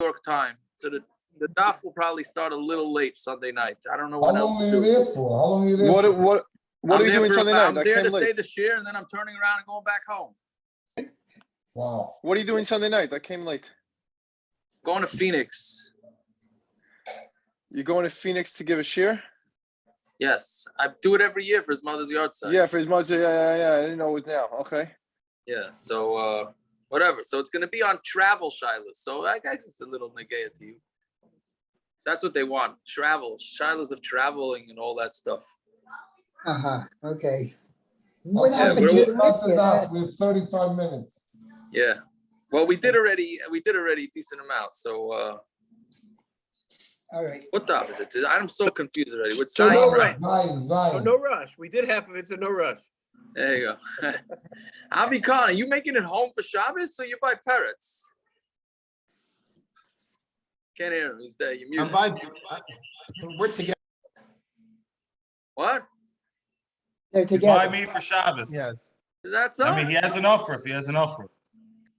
York time. So the daf will probably start a little late Sunday night. I don't know How what else long to are do. you there for? How long are you there for? What are you doing Sunday night? I'm there to say the shir, and then I'm turning around and going back home. Wow. What are you doing Sunday night? I came late. Going to Phoenix. You going to Phoenix to give a shir? Yes, I do it every year for his mother's yard site. Yeah, for his mother. Yeah. I didn't know it was now. Okay. Yeah, so whatever. So it's going to be on travel, Shilas. So I guess it's a little negaya to you. That's what they want. Travel, Shilas of traveling and all that stuff. Okay. What happened to it? We have 35 minutes. Yeah. Well, we did already a decent amount. So all right. what daf is it? I'm so confused already. What's So no rush. Zion. Oh, no rush. We did half of it, so no rush. There you go. Avi Khan, are you making it home for Shabbos or you buy parrots? Can't hear him. He's there. You're muted. We're together. What? They're You together. buy me for Shabbos. Yes. Is that so? I mean, he has an offer. He has an offer.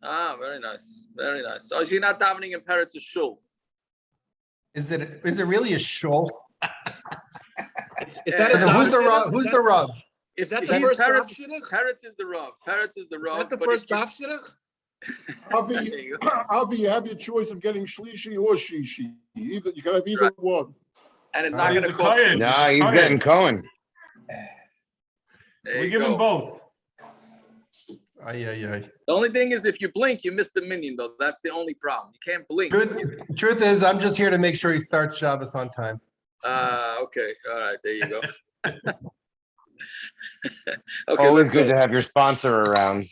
Ah, very nice. Very nice. So you're not davening in parrots or shul? Is it really a shul? Is that a Who's the daf Rav? shidduch? Who's the Rav? Is that If the he's first daf parrots, shidduch? parrots is the Rav. Parrots is the Rav. Is that the but first if you- daf shidduch? Avi, There you go. Avi, you have your choice of getting shlishi or shishi. Either you can have either Right. one. And it's not He's going a to cost you. Kohen. Nah, he's getting Cohen. There We you give him go. both. Ay. The only thing is if you blink, you miss the minion, though. That's the only problem. You can't blink. Truth is, I'm just here to make sure he starts Shabbos on time. Okay. All right. There you go. Okay. Always Let's good go. to have your sponsor around.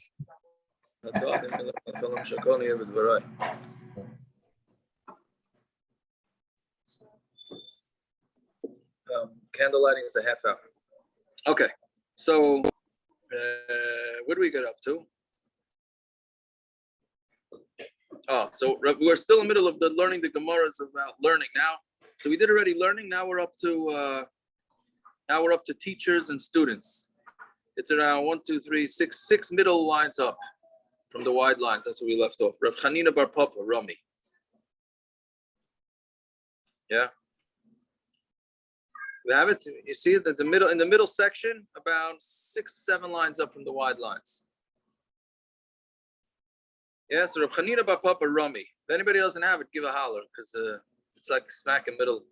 Candle lighting is a half hour. Okay, so what do we get up to? Oh, so we're still in the middle of the learning the Gemaras about learning now. So we did already learning. Now we're up to teachers and students. It's around 1, 2, 3, 6 middle lines up from the wide lines. That's where we left off. Rav Chanina Bar Papa, Rami. Yeah. We have it. You see it at the middle, in the middle section, about 6, 7 lines up from the wide lines. Yeah, so Rav Chanina Bar Papa, Rami. If anybody doesn't have it, give a holler, because it's like smack in the middle.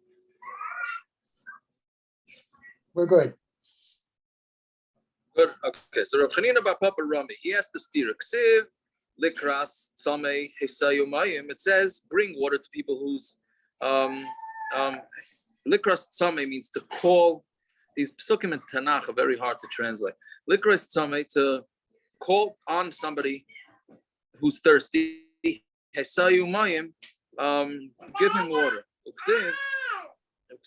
We're good. Good. Okay, so Rav Chanina Bar Papa, Rami. He has to steer. Ksiv, likras, tzamei, hesayu mayim. It says, bring water to people whose likras tzamei means to call. These psukim in Tanakh are very hard to translate. Likras tzamei, to call on somebody who's thirsty. Hesayu mayim, give him water. Uksiv, and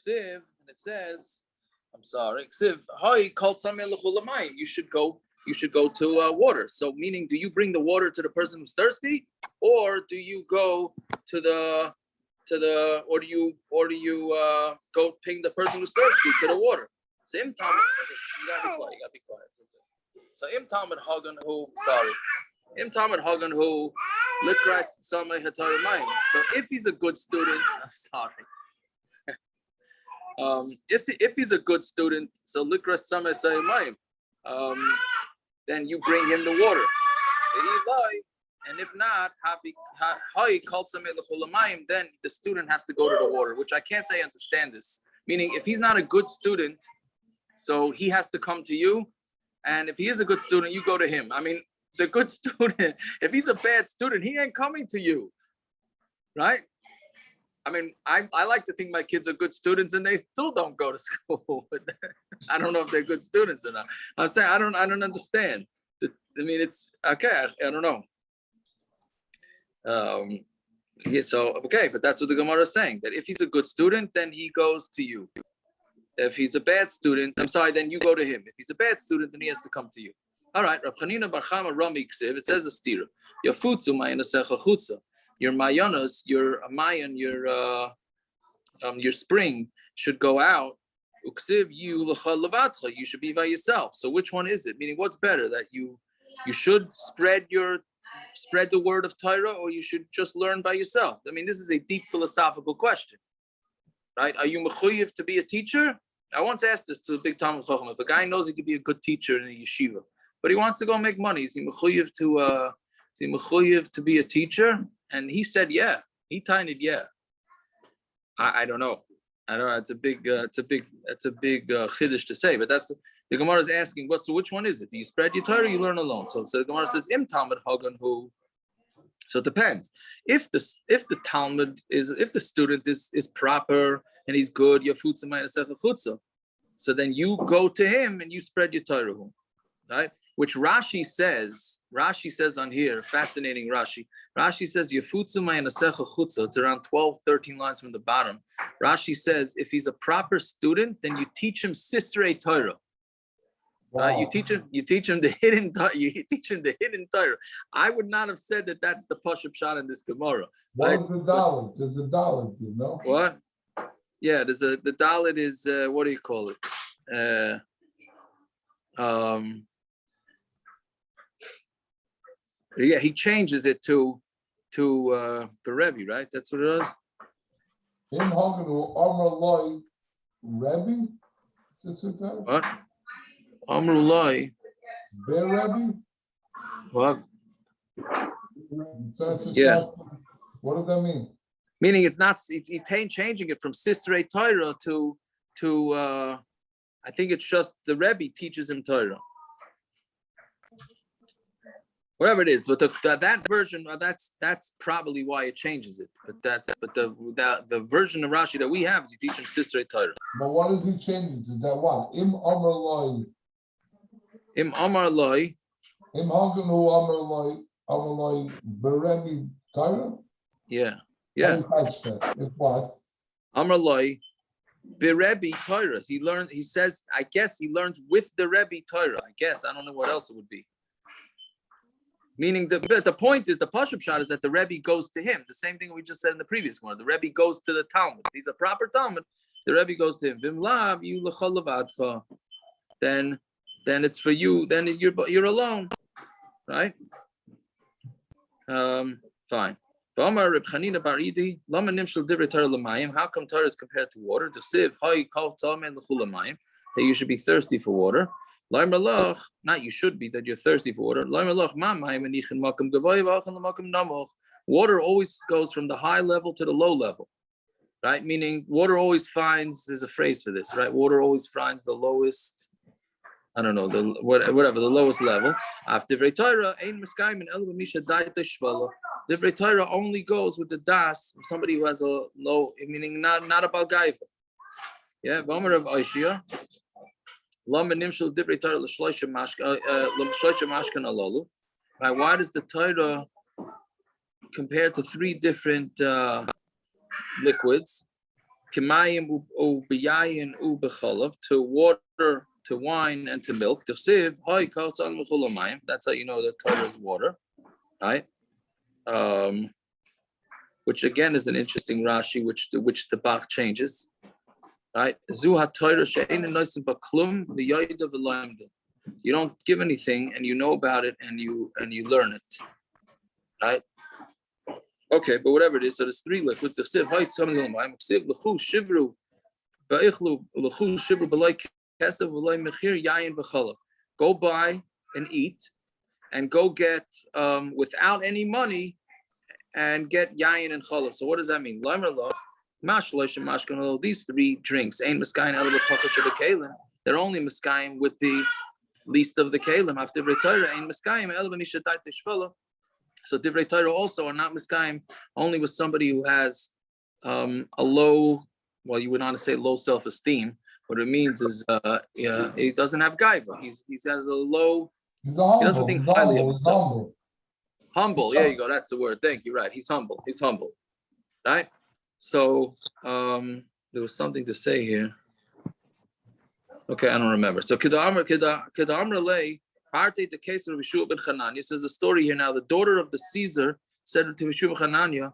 it says, I'm sorry. You should go to water. So meaning, do you bring the water to the person who's thirsty, or do you go or do you go ping the person who's thirsty to the water? So you gotta be quiet. So Im Talmud Hagan who likras tzamei hatayim mayim. So if he's a good student, I'm sorry. If he's a good student, so likras tzamei hatayim mayim, then you bring him the water. And if not, then the student has to go to the water, which I can't say I understand this. Meaning, if he's not a good student, so he has to come to you. And if he is a good student, you go to him. I mean, the good student, if he's a bad student, he ain't coming to you, right? I mean, I like to think my kids are good students and they still don't go to school. I don't know if they're good students or not. I'm saying I don't understand. I mean, it's okay. I don't know. Yeah, so okay, but that's what the Gemara is saying, that if he's a good student, then he goes to you. If he's a bad student, I'm sorry, then you go to him. If he's a bad student, then he has to come to you. All right, Rav Chanina Bar Chama Rami Ksiv, it says a stira. Yafutzu ma'inasecha chutza. Your mayanos, your mayan, your spring should go out. Uksiv you l'cha levatcha. You should be by yourself. So which one is it? Meaning, what's better, that you should spread your spread the word of Torah, or you should just learn by yourself? I mean, this is a deep philosophical question, right? Are you mechuyev to be a teacher? I once asked this to a big Talmud Chacham. If a guy knows he could be a good teacher in a yeshiva, but he wants to go make money, is he mechuyev to be a teacher? And he said, yeah. He tined, yeah. I don't know. I don't know. It's a big chiddush to say, but that's the Gemara is asking. So which one is it? Do you spread your Torah? Or you learn alone. So the Gemara says, "Im Talmud Hagan who." So it depends. If the student is proper and he's good, so then you go to him and you spread your Torah, right? Which Rashi says on here, fascinating Rashi. Rashi says, it's around 12, 13 lines from the bottom. Rashi says, if he's a proper student, then you teach him Sisrei Torah. Wow. You teach him the hidden Torah. I would not have said that that's the Pashup shot in this Gemara. What Right? is the Dalit? There's a Dalit, you know? What? Yeah, the Dalit is, what do you call it? Yeah, he changes it to Berevi, right? That's what it is. Im Haganu Amar Loi Rebbe? Sister Torah? What? Amrulai. Bear Rebbe? What? Says Yeah. What does that mean? Meaning it's not. He's changing it from Sisrei Torah to I think it's just the Rebbe teaches him Torah. Whatever it is, but that version, that's probably why it changes it. But the version of Rashi that we have is he teaches him Sisrei Torah. But what is he changing to? That what? Im Amar Loi. Im Amar Loi. Im Haganu Amar Loi Berebi Torah? Yeah. How do you catch that? If what? Amar Loi. Berebi Torah. He says, I guess he learns with the Rebbe Torah. I guess. I don't know what else it would be. Meaning the point is the Pashup shot is that the Rebbe goes to him. The same thing we just said in the previous one. The Rebbe goes to the Talmud. If he's a proper Talmud, the Rebbe goes to him. Vimlav you l'cholavadcha. Then it's for you. Then you're alone, right? Fine. How come Torah is compared to water? That you should be thirsty for water. Not you should be, that you're thirsty for water. Water always goes from the high level to the low level, right? Meaning water always finds, there's a phrase for this, right? Water always finds the lowest, I don't know, the lowest level. Divrei Torah only goes with the das of somebody who has a low, meaning not about gaiva. Yeah, right, why does the Torah compare to three different liquids? To water, to wine, and to milk. That's how you know that Torah is water, right? Which again is an interesting Rashi, which the Bach changes. Right? You don't give anything, and you know about it, and you learn it. Right? Okay, but whatever it is, so there's three liquids. Go buy and eat, and go get without any money, and get yayin and challah. So what does that mean? These three drinks ain't miskayim out of the pachas of the kalim. They're only miskayim with the least of the kalim. After divrei Torah ain't miskayim el b'nishadat tishvala. So divrei Torah also are not miskayim only with somebody who has a low, well, you would not say low self-esteem. What it means is, he doesn't have gaiva. He has a low. He doesn't think highly of himself. Humble. There you go. That's the word. Thank you. Right. He's humble. Right. So there was something to say here. Okay, I don't remember. So Kedamar Lay, Arte the case of Yeshua ben Hanania. Says a story here now. The daughter of the Caesar said to Yeshua ben Hanania,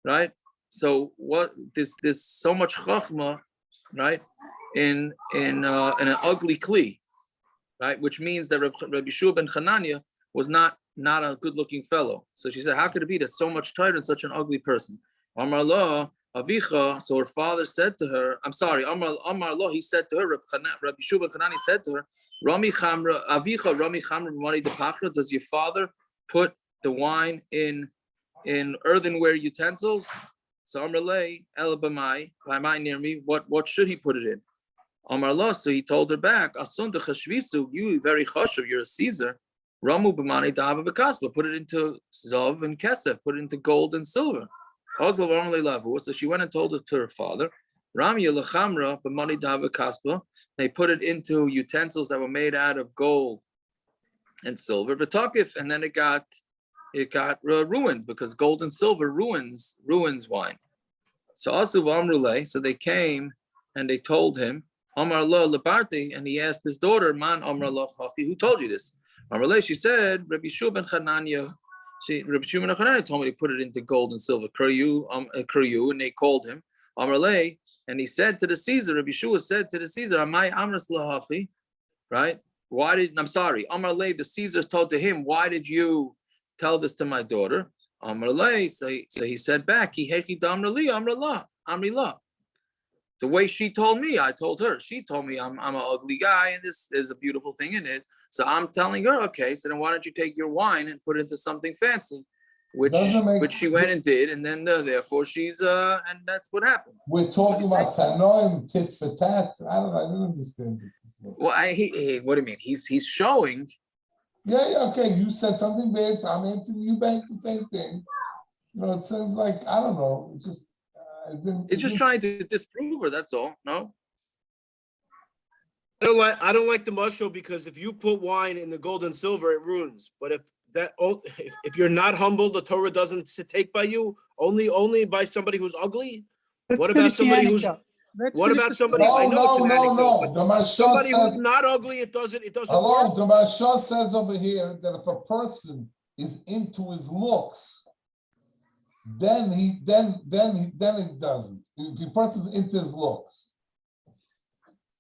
right? So what there's so much chachma, right? In an ugly kli. right? Which means that Rabbi Shua ben Chananya was not a good-looking fellow. So she said, how could it be that so much Torah and such an ugly person? Amar lo Avicha, so her father said to her, I'm sorry, Amar lo, he said to her, Rabbi Shua ben Chananya said to her, Rami Chamra, Avicha, Rami Chamra, Mari de Pachra, does your father put the wine in earthenware utensils? So Amar lei, El b'mai, by near me, what should he put it in? Amar lo, so he told her back, Asun de chashvisu, you very chashuv, you're a Caesar. Ramu b'mani dava b'kaspa, put it into zav and kesef, put it into gold and silver. So she went and told it to her father. Rami lechamra b'mani dava b'kaspa. They put it into utensils that were made out of gold and silver. V'takif, and then it got ruined because gold and silver ruins wine. So also Amrulay, so they came and they told him, Amar lo lebarti, and he asked his daughter, Man Amar lo chachi, who told you this? Amrulay, she said, Rabbi Shua ben Chananya. Rabbi Shua ben Chananya told me to put it into gold and silver. Kriyu, and they called him. Amrulay, and he said to the Caesar, Rabbi Shua said to the Caesar, Amai Amras lahachi, right? I'm sorry, Amrulay, the Caesar told to him, why did you tell this to my daughter? Amrulay, so he said back, Amrila. The way she told me, I told her. She told me I'm an ugly guy and this is a beautiful thing in it. So I'm telling her, okay, so then why don't you take your wine and put it into something fancy, which she went and did, and then therefore she's and that's what happened. We're talking about Tanoim, tit for tat. I don't understand this. Well, what do you mean? He's showing. Yeah, okay. You said something bad, so I'm answering you back the same thing. You know, it seems like, I don't know. It's just It's just trying to disprove her. That's all. No. I don't like the mushroom because if you put wine in the gold and silver, it ruins. But if you're not humble, the Torah doesn't take by you. Only by somebody who's ugly. What about somebody who's? What about somebody? I know it's an anecdote. The Mashal Somebody says, who's not ugly, it doesn't hello, work. the Mashal says over here that if a person is into his looks, then it doesn't. If a person's into his looks.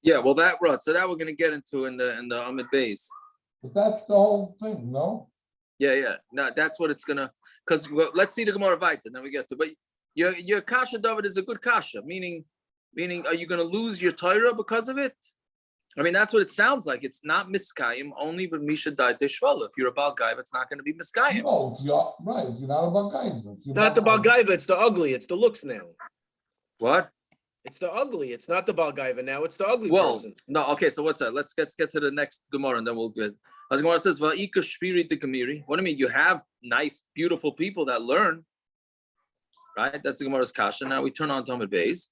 Yeah, well, so that we're going to get into in the Amud Beis. But that's the whole thing, no? Yeah. No, that's what it's gonna. Because let's see the Gemara Vayta, then we get to. But your kasha, David, is a good kasha. Meaning, are you going to lose your Torah because of it? I mean, that's what it sounds like. It's not miskayim only, but misha died deshvala. If you're a balgaiva, it's not going to be miskayim. No, if you're right, if you're not a balgaiva. It's not the balgaiva, it's the ugly. It's the looks now. What? It's the ugly. It's not the balgaiva now. It's the ugly person. No. Okay. So what's that? Let's get to the next Gemara, and then we'll get. As Gemara says, "Va'ika shpiri the Gemiri." What do you mean? You have nice, beautiful people that learn, right? That's the Gemara's kasha. Now we turn on to Amud Beis.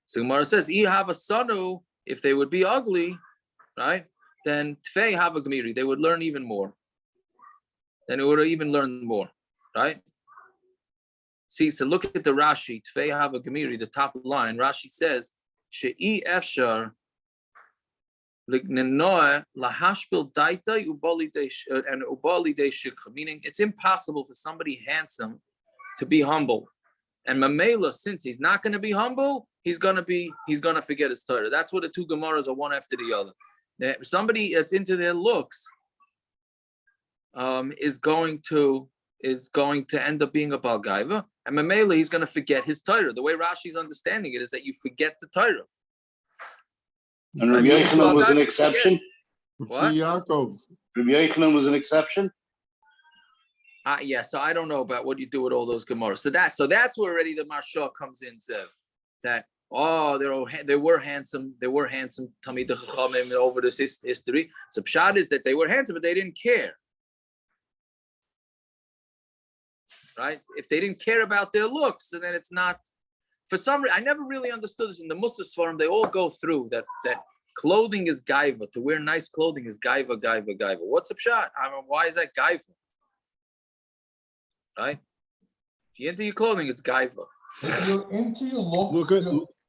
So Gemara says, "I have a sanu." If they would be ugly, right? Then tfei have a Gemiri. They would learn even more. Then it would even learn more, right? See, so look at the Rashi, Tfei Hava Gemiri, the top line. Rashi says, She'i efshar lignenoa lahashpil daita ubali de shikha, meaning it's impossible for somebody handsome to be humble. And Mamela, since he's not going to be humble, he's going to forget his Torah. That's what the two Gemaras are one after the other. Somebody that's into their looks is going to end up being a balgaiva, and Mamela, he's going to forget his Torah. The way Rashi's understanding it is that you forget the Torah. And Rabbi Yochanan was an exception? What? Yaakov. Rabbi Yochanan was an exception? Yeah, so I don't know about what you do with all those Gemaras. So that's where already the Marsha comes in, Zev. That they were handsome Talmidei Chachamim over this history. So pshat is that they were handsome, but they didn't care. Right? If they didn't care about their looks, and then it's not. For some reason, I never really understood this in the Mussar Sfarim. They all go through that clothing is gaiva. To wear nice clothing is gaiva. What's a pshat? I mean, why is that gaiva? Right? If you're into your clothing, it's gaiva. If you're into your looks,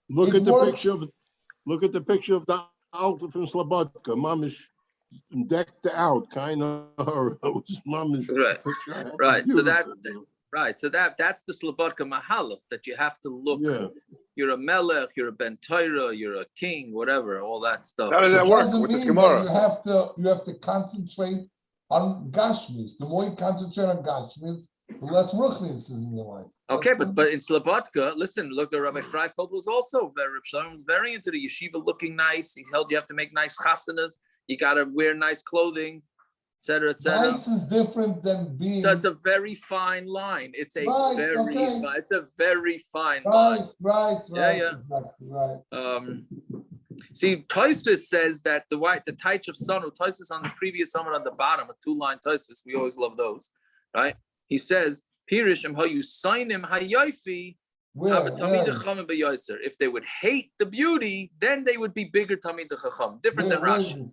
Look at the picture of the altar from Slobodka. Mamish decked out, kind of. Mamish Right. picture. Right. So Beautiful. that's the Slobodka Mahalach, that you have to look. Yeah. you're a melech, you're a ben Torah, you're a king, whatever, all that stuff. How does It that work doesn't with this mean that Gemara? you have to concentrate on gashmis. The more you concentrate on gashmis, the less ruchnis is in your life. Okay, That's but in Slobodka, listen, look, Rabbi Freifeld was also Rabbi Shalom was very into the yeshiva looking nice. He held you have to make nice chasanas, you gotta wear nice clothing, etc., etc. nice is different than being So it's a very fine line. It's a Right, very okay. it's a very fine line. right, Yeah. exactly right. See, Tosfos says that the taich of sonu, Tosfos on the previous Amud on the bottom, a 2-line Tosfos, we always love those, right? He says, Pirishim hayu sainim hayofi tamid chacham beyoser. If they would hate the beauty, then they would be bigger tamid chacham, different than Rashi.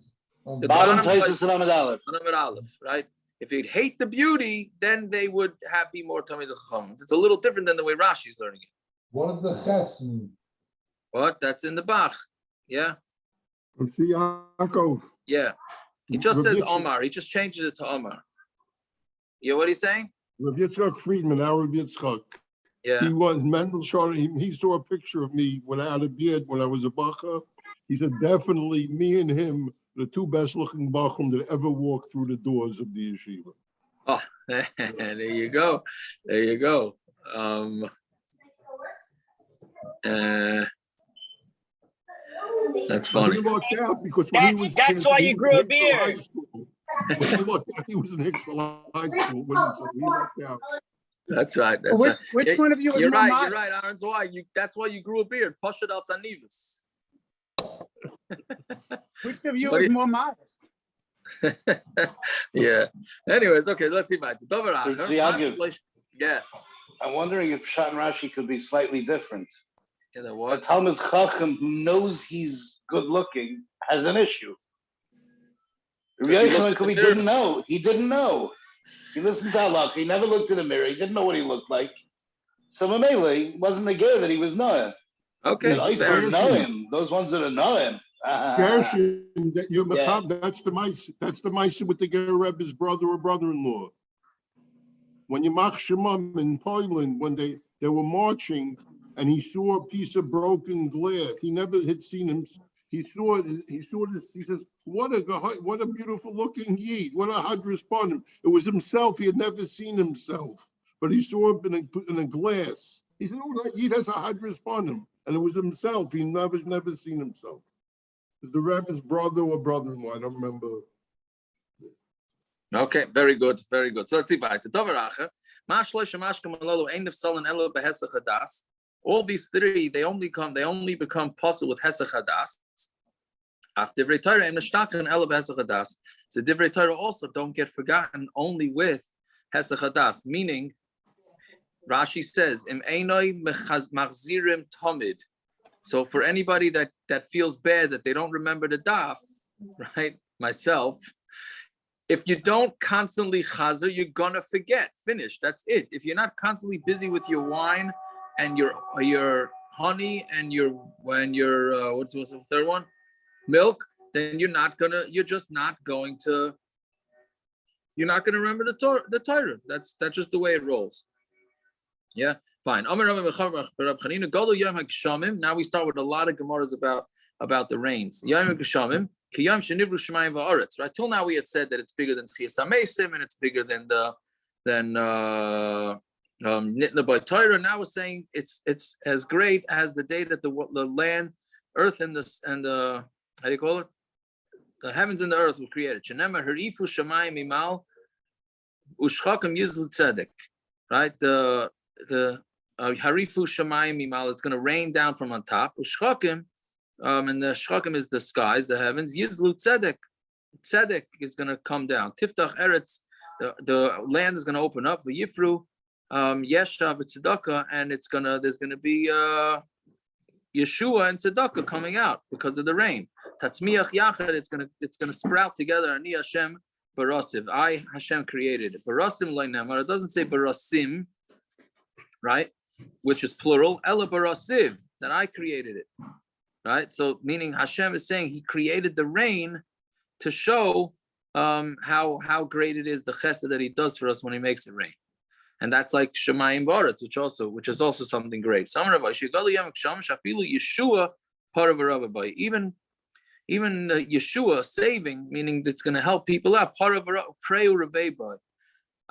The Bottom bottom tchiyas and Amud Aleph. Amud Aleph, right? If they'd hate the beauty, then they would be more tamid chacham. It's a little different than the way Rashi is learning it. What does the ches mean? What? That's in the Bach. Yeah. From Yaakov. Yeah. He just Rabbi says Yitzchak- Omar. He just changes it to Omar. You know what he's saying? Rabbi Yitzchak Friedman, our Rabbi Yitzchak. Yeah. He was Mendel showed he saw a picture of me when I had a beard when I was a bacha. He said definitely me and him, the two best looking bachim that ever walked through the doors of the yeshiva. Oh, there you go. There you go. That's But funny. he lucked out because when he was That's why he you was grew a in Hicksville High beard. School. When he lucked out, he was in Hicksville High School. So he lucked out. That's right. That's Which, right. which Yeah, one of you is You're more right. modest? You're right, Aaron. So why that's why you grew a beard. Pashad al tzanivus. Which of you What do is you- more modest? Yeah. Anyways, okay. Let's see. It's the argument. Yeah. I'm wondering if Pshat and Rashi could be slightly different. You know A what? Talmud Chacham who knows he's good looking has an issue. Rabbi Because he looked Yochanan at could the be didn't know. He didn't know. He listened to Allah. He never looked in the mirror. He didn't know what he looked like. So Mamela wasn't the gear that he was knowing. Okay. I fair. used to know him. Those ones that are know him. Gershon, that you're Yeah. that's the mice with the Ger Rebbe's brother or brother-in-law. When you mach Shemam in Poland, when they were marching and he saw a piece of broken glass, he never had seen him. He saw this, he says, what a beautiful looking Yid, what a hadras upon him. It was himself, he had never seen himself, but he saw it in a glass. He said, oh, that Yid has a hadras upon him. And it was himself, he never seen himself. It was the Rebbe's brother or brother-in-law, I don't remember. Okay, very good, very good. So let's see. All these three, they only become possible with hesach hadas. After divrei Torah and mishtaka ela behesach hadas. So divrei Torah also don't get forgotten only with hesach hadas. Meaning, Rashi says, "Im einoi machzirim tamid." So for anybody that feels bad that they don't remember the daf, right? Myself. If you don't constantly chazer, you're gonna forget. Finish. That's it. If you're not constantly busy with your wine and your honey and your what's the third one, milk, then you're just not going to remember the Torah. That's just the way it rolls. Yeah, fine. Now we start with a lot of gemaras about the rains. Right till now we had said that it's bigger than tchiyas hameisim and it's bigger than nitna by Torah. Now we're saying it's as great as the day that the land, earth, and the how do you call it? The heavens and the earth were created. Harifu shamayim imal ushchakim yizlu tzedek. Right, the harifu shamayim imal. It's going to rain down from on top. Ushchakim. And the shchakim is the skies, the heavens. Yizlu tzedek, tzedek is going to come down. Tiftach eretz, the land is going to open up. V'yifru, yesha v'tzedakah, and there's going to be Yeshua and tzedakah coming out because of the rain. Tatzmiach yachad, it's going to sprout together. Ani Hashem barasiv, I Hashem created it. Barasim lo'inamar, it doesn't say barasim, right? Which is plural. Ela barasiv, that I created it. Right, so meaning Hashem is saying He created the rain to show how great it is the chesed that He does for us when He makes it rain. And that's like Shemayim Baretz, which is also something great. Even Yeshua saving, meaning it's going to help people out.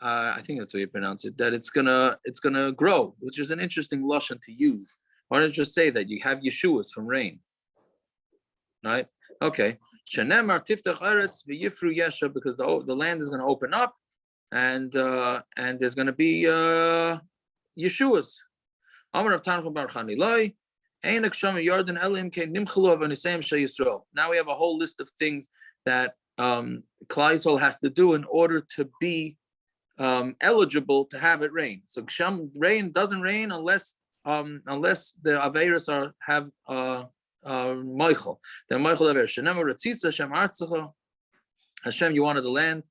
I think that's how you pronounce it. That it's gonna grow, which is an interesting lashon to use. Why don't you just say that you have Yeshuas from rain, right? Okay. Shenemar tiftach eretz v'yifru yesha, because the land is going to open up, and there's going to be Yeshuas. Amar of Tanchum Bar Chanilai. Now we have a whole list of things that Klal Yisrael has to do in order to be eligible to have it rain. So rain doesn't rain unless the Aveiros have Michael. They're Michael Aveir. Shenema Ratzitza Hashem Artzacha. Hashem, you wanted the land.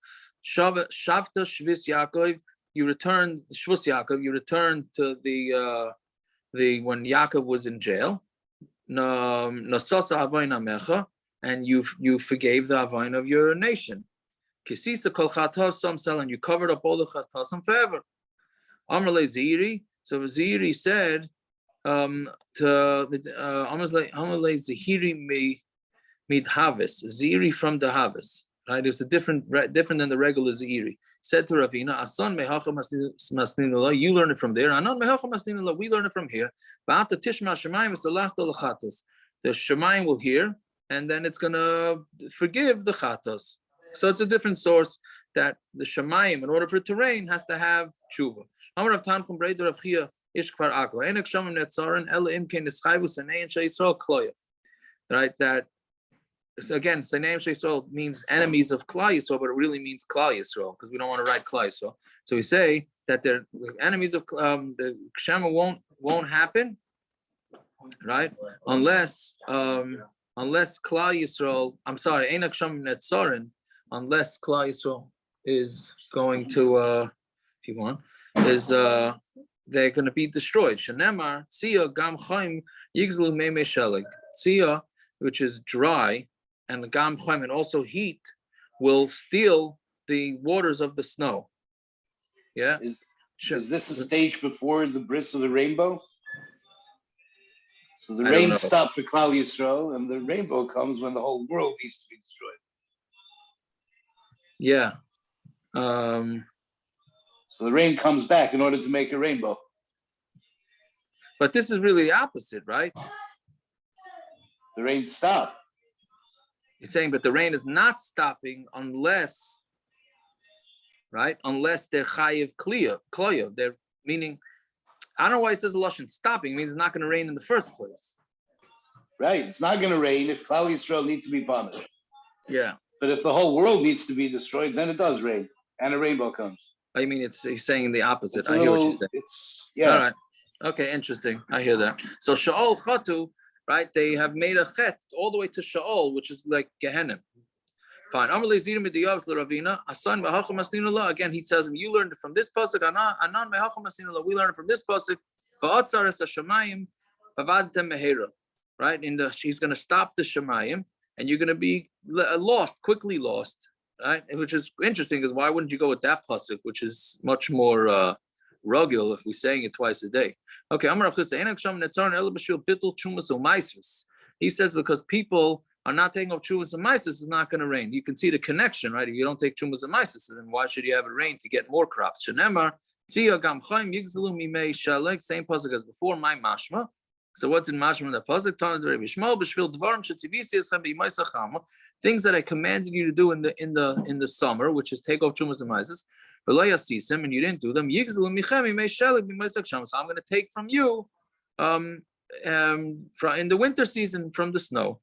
Shavta Shvis Yaakov. You returned Shvus Yaakov. You returned to the when Yaakov was in jail, and you forgave the avain of your nation. Kisisa kol chatos samsel, and you covered up all the chatosim forever. Amrle Ziri. So Ziri said to Amrle Zihiri midhavis. Ziri from the Havis. Right, it's a different than the regular Ziri. Said to Ravina, Asan mehacha masninullah, you learn it from there. Anan mehacha masninullah, we learn it from here. Ba'ata tishma shemayim v'salachta l'chatos. The shemayim will hear, and then it's going to forgive the chatos. So it's a different source that the shemayim, in order for it to rain, has to have tshuva. Amar of Tanchum Breider of Chia ish kvar akko. Enek shamim netzaron ela imkein nischayvu sanei and sheisol kloya. Right, that. So again, Saneim Sheisol means enemies of Klal Yisrael, but it really means Klal Yisrael, because we don't want to write Klal Yisrael. So we say that they're enemies of the Kshama won't happen, right? Unless Klal Yisrael, I'm sorry, Einak Kshama Netzarin, unless Klal Yisrael is going to, if you want, they're going to be destroyed. Shenemar Tzia Gam Chaim Yigzlu Meimei Shelig. Tzia, which is dry, and the gam chaim, and also heat, will steal the waters of the snow. Yeah. Is this a stage before the bris of the rainbow? So the rain stopped for Klal Yisrael, and the rainbow comes when the whole world needs to be destroyed. Yeah. So the rain comes back in order to make a rainbow. But this is really the opposite, right? The rain stopped. You're saying, but the rain is not stopping unless they're chayiv kloya. They're meaning, I don't know why it says lashon stopping. It means it's not going to rain in the first place. Right. It's not going to rain if Klal Yisrael needs to be punished. Yeah. But if the whole world needs to be destroyed, then it does rain and a rainbow comes. I mean, he's saying the opposite. I hear what you're saying. Yeah. All right. Okay, interesting. I hear that. So Sha'ol Chatu, right? They have made a chet all the way to Sha'ol, which is like Gehenna. Fine. Again, he says, you learned it from this pasuk. We learned it from this pasuk. Right? She's going to stop the Shemayim, and you're going to be quickly lost. Right? Which is interesting, because why wouldn't you go with that pasuk, which is much more rugged if we're saying it twice a day? Okay, he says because people are not taking off Chumas and Mises, it's not going to rain. You can see the connection, right? If you don't take Chumas and Mises, then why should you have it rain to get more crops? Shenemar, same pasuk as before, my mashma. So what's in mashma in the pasuk? Things that I commanded you to do in the summer, which is take off Chumas and Mises. And you didn't do them. So I'm going to take from you in the winter season from the snow.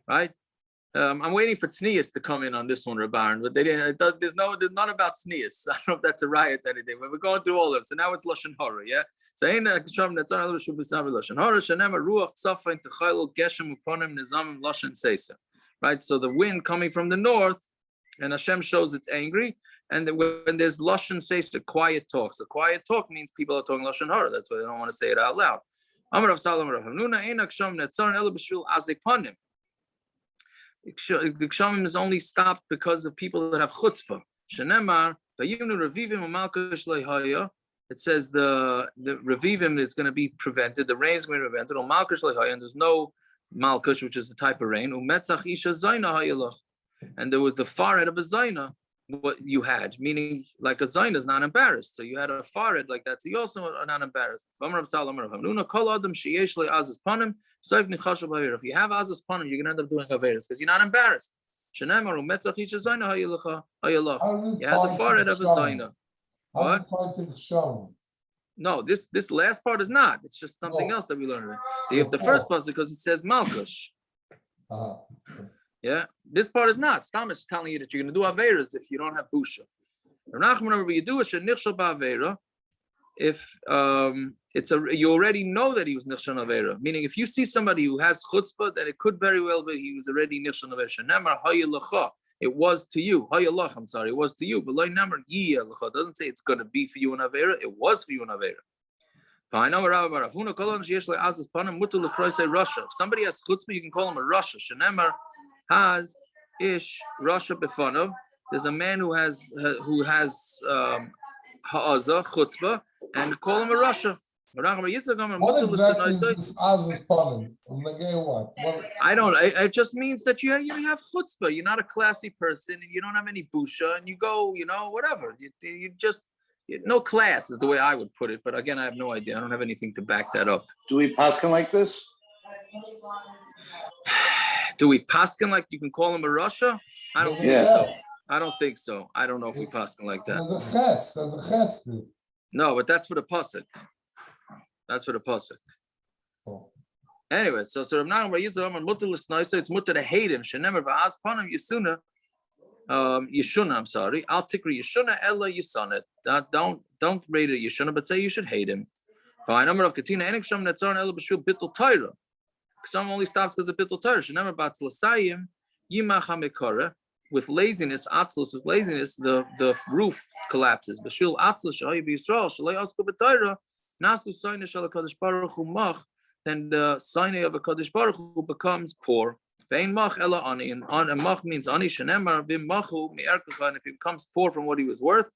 Right? I'm waiting for tchiyas to come in on this one, Rabban, but they didn't. There's none about tchiyas. I don't know if that's a riot or anything, but we're going through all of it. So now it's lashon hara, yeah. So right. So the wind coming from the north, and Hashem shows it's angry. And when there's lashon seisa, quiet talk. So quiet talk means people are talking lashon hara. That's why they don't want to say it out loud. The kshamim is only stopped because of people that have chutzpah. Shenemar, it says the revivim is going to be prevented, the rain is going to be prevented, and there's no malkush, which is the type of rain. And there was the forehead of a zaina, what you had, meaning like a zaina is not embarrassed. So you had a forehead like that, so you also are not embarrassed. If you have azas panim, you're going to end up doing averis because you're not embarrassed. You had the forehead of a zaina. What? No, this last part is not. It's just something else that we learned. The first part is because it says malkush. Yeah, this part is not. Stam is telling you that you're going to do averas if you don't have busha. If you already know that he was nichshon avera, meaning if you see somebody who has chutzpah, then it could very well be he was already nichshon avera. It was to you. I'm sorry, it was to you. But it doesn't say it's going to be for you in avera. It was for you in avera. Fine. If somebody has chutzpah, you can call him a rasha. Shenemar has ish rasha befanav. There's a man who has ha'azah chutzpah, and call him a rasha. What exactly is this azas panim? I don't. It just means that you have chutzpah. You're not a classy person, and you don't have any busha, and you go, whatever. You just no class is the way I would put it. But again, I have no idea. I don't have anything to back that up. Do we paskin like this? Do we paskin like you can call him a rasha? I don't think so. I don't think so. I don't know if we paskin like that. There's a ches. No, but that's for the pasuk. That's for the pasuk. Anyway, so Rav Nachman bar Yitzchak Amar mutar l'snaisa. It's mutar to hate him. Shenemer va'az panim yisuna. Yishuna. I'm sorry. Al tikri yishuna ella yisanet. Don't rate it yishuna, but say you should hate him. Fine. Amar of katina enik sham netzar ella b'shvil bittul Torah. Some only stops because of bittul Torah. Shenemer batz l'sayim yimach hamekara. With laziness, atzlus, with laziness, the roof collapses. B'shvil atzlus shahayu b'Yisrael shalei asku b'Torah. Nasu sign shal Kadosh Baruch Hu mach, then the sign of a Kadosh Baruch Hu becomes poor. Vein mach ella ani, and mach means ani shenemar vim machu mi'erkecha, and if he becomes poor from what he was worth,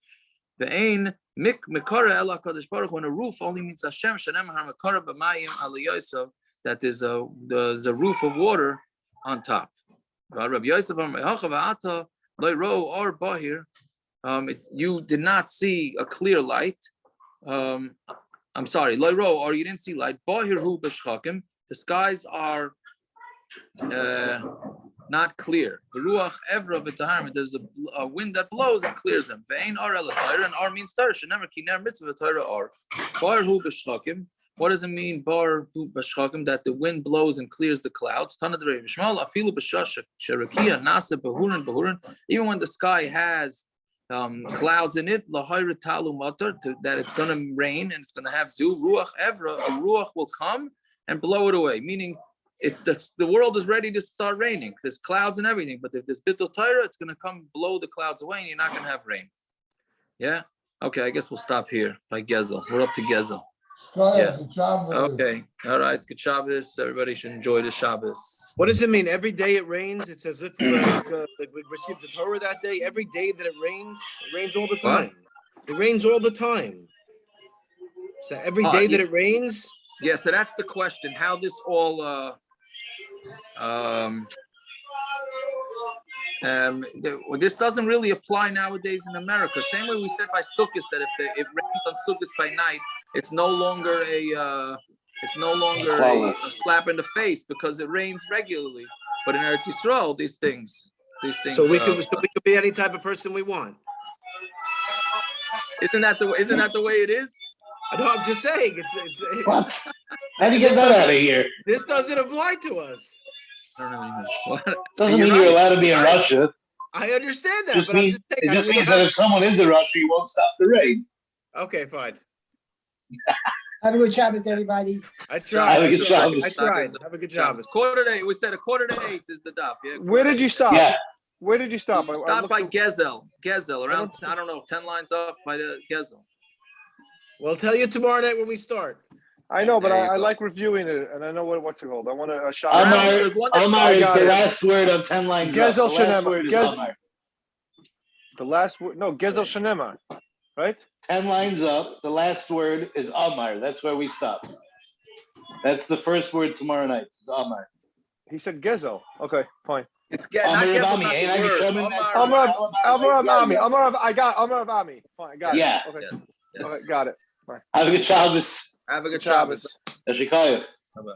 vein mikara ella Kadosh Baruch Hu, and a roof only means Hashem shenemar mikara b'mayim aliyasav, that there's a roof of water on top. Rabbi Yosef v'ata loy ro or bahir, you did not see a clear light. I'm sorry, loyro, or you didn't see light. Bahirhu b'shchakim. The skies are not clear. Ruach evra v'taharim. There's a wind that blows and clears them. Ve'ein ar el Torah, and ar means Torah. Shenever kiner mitzvah Torah ar. Bahirhu b'shchakim. What does it mean, bar b'shchakim? That the wind blows and clears the clouds. Tana d'rei b'shmal afilu b'shash sherakia nasa behurin. Even when the sky has clouds in it, that it's going to rain and it's going to have dew. Ruach evra, a ruach will come and blow it away. Meaning, the world is ready to start raining. There's clouds and everything, but if there's bittul Torah, it's going to come blow the clouds away, and you're not going to have rain. Yeah. Okay. I guess we'll stop here by Gezel. We're up to Gezel. Yeah. Okay. All right. Good Shabbos. Everybody should enjoy the Shabbos. What does it mean? Every day it rains. It's as if we received the Torah that day. Every day that it rains all the time. It rains all the time. So every day that it rains. Yeah. So that's the question. How this all this doesn't really apply nowadays in America. Same way we said by Sukkot that if it rains on Sukkot by night, it's no longer a slap in the face because it rains regularly. But in Eretz Yisrael, these things. So we could be any type of person we want. Isn't that the way it is? No, I'm just saying it's What? How do you get that out of here? This doesn't apply to us. Doesn't mean you're allowed to be in Russia. I understand that, It just means that if someone is in Russia, you won't stop the rain. Okay, fine. Have a good Shabbos, everybody. I tried. Have a good Shabbos. I tried. Have a good Shabbos. We said 7:45 is the daf. Yeah. Where did you stop? Yeah. Where did you stop? Stop by Gezel. Around, I don't know, 10 lines up by the Gezel. We'll tell you tomorrow night when we start. I know, but There you I go. like reviewing it, and I know what's it called. I want a shot. Amar, The one that Amar is got the it. last word on 10 lines up. The Gezel last Shanema. word is Gez- Amar. The last word. No, Gezel Shanema. Right? 10 lines up, the last word is Amar. That's where we stop. That's the first word tomorrow night. Is Amar. He said Gezel. Okay, fine. It's Amar not of Gezel, Ami. not Ain't the I word. Geshem in that? Amar. Amar of Ami. Yeah. Amar of Ami. Fine, got Yeah. it. Okay. Yes. Okay, got it. Have a good Shabbos. Have a good Shabbos. Shabbos. Yashikayach. Bye-bye.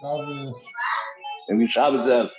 Shabbos. Maybe Shabbos.